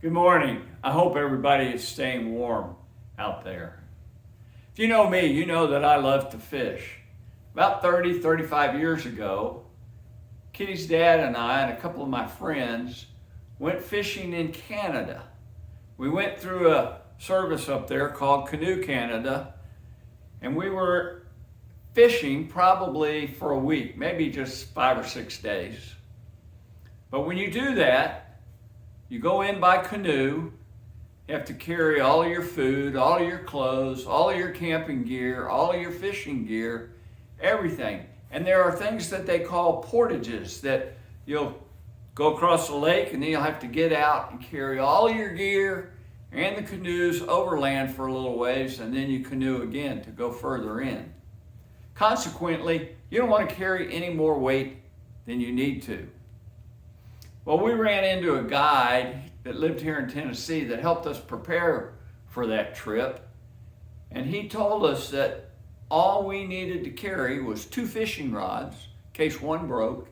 Good morning. I hope everybody is staying warm out there. If you know me, you know that I love to fish. About 35 years ago, Kitty's dad and I and a couple of my friends went fishing in Canada. We went through a service up there called Canoe Canada, and we were fishing probably for a week, maybe just 5 or 6 days. But when you do that, you go in by canoe, you have to carry all of your food, all of your clothes, all of your camping gear, all of your fishing gear, everything. And there are things that they call portages that you'll go across the lake and then you'll have to get out and carry all of your gear and the canoes overland for a little ways, and then you canoe again to go further in. Consequently, you don't want to carry any more weight than you need to. Well, we ran into a guide that lived here in Tennessee that helped us prepare for that trip. And he told us that all we needed to carry was 2 fishing rods, in case one broke,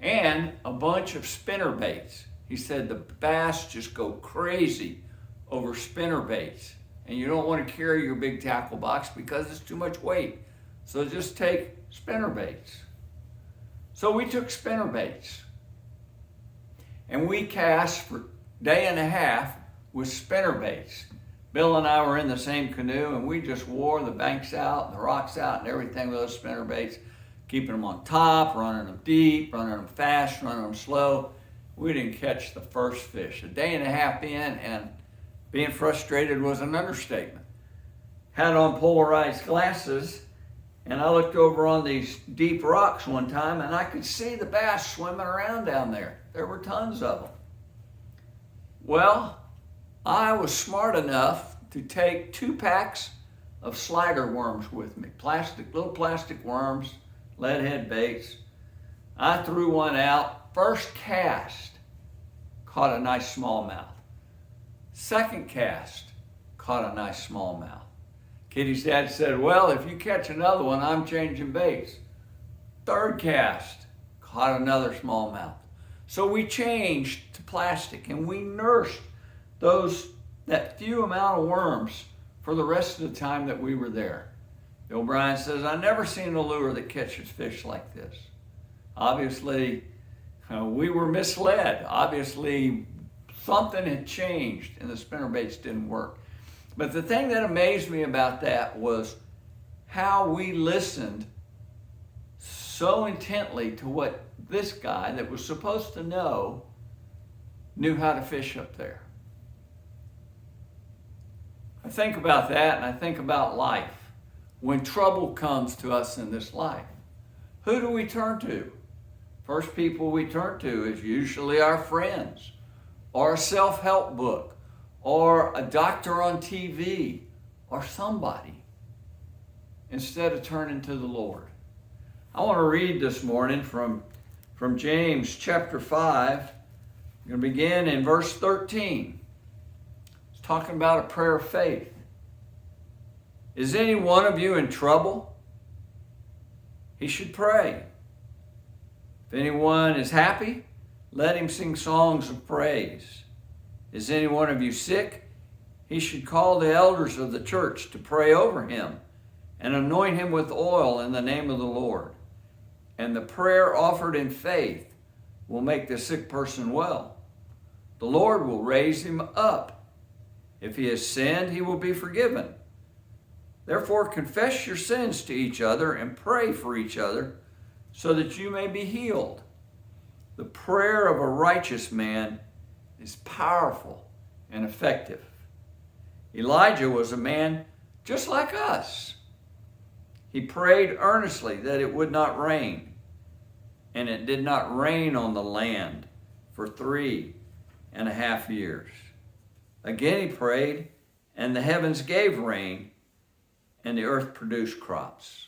and a bunch of spinner baits. He said the bass just go crazy over spinner baits. And you don't want to carry your big tackle box because it's too much weight. So just take spinner baits. So we took spinner baits. And we cast for a day and a half with spinner baits. Bill and I were in the same canoe, and we just wore the banks out and the rocks out and everything with those spinner baits, keeping them on top, running them deep, running them fast, running them slow. We didn't catch the first fish. A day and a half in, and being frustrated was an understatement. Had on polarized glasses, and I looked over on these deep rocks one time, and I could see the bass swimming around down there. There were tons of them. Well, I was smart enough to take 2 packs of slider worms with me, little plastic worms, leadhead baits. I threw one out. First cast, caught a nice smallmouth. Second cast, caught a nice smallmouth. Kitty's dad said, well, if you catch another one, I'm changing baits. Third cast, caught another smallmouth. So we changed to plastic, and we nursed that few amount of worms for the rest of the time that we were there. Bill Bryan says, I've never seen a lure that catches fish like this. Obviously, we were misled. Obviously, something had changed and the spinner baits didn't work. But the thing that amazed me about that was how we listened so intently to what this guy that was supposed to know knew how to fish up there. I think about that, and I think about life. When trouble comes to us in this life, who do we turn to? First people we turn to is usually our friends, or a self-help book, or a doctor on TV, or somebody, instead of turning to the Lord. I want to read this morning from James chapter 5. I'm going to begin in verse 13. It's talking about a prayer of faith. Is any one of you in trouble? He should pray. If anyone is happy, let him sing songs of praise. Is any one of you sick? He should call the elders of the church to pray over him and anoint him with oil in the name of the Lord. And the prayer offered in faith will make the sick person well. The Lord will raise him up. If he has sinned, he will be forgiven. Therefore, confess your sins to each other and pray for each other so that you may be healed. The prayer of a righteous man is powerful and effective. Elijah was a man just like us. He prayed earnestly that it would not rain, and it did not rain on the land for 3.5 years. Again he prayed, and the heavens gave rain, and the earth produced crops.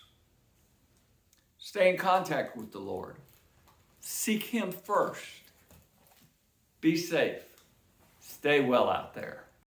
Stay in contact with the Lord. Seek him first. Be safe. Stay well out there.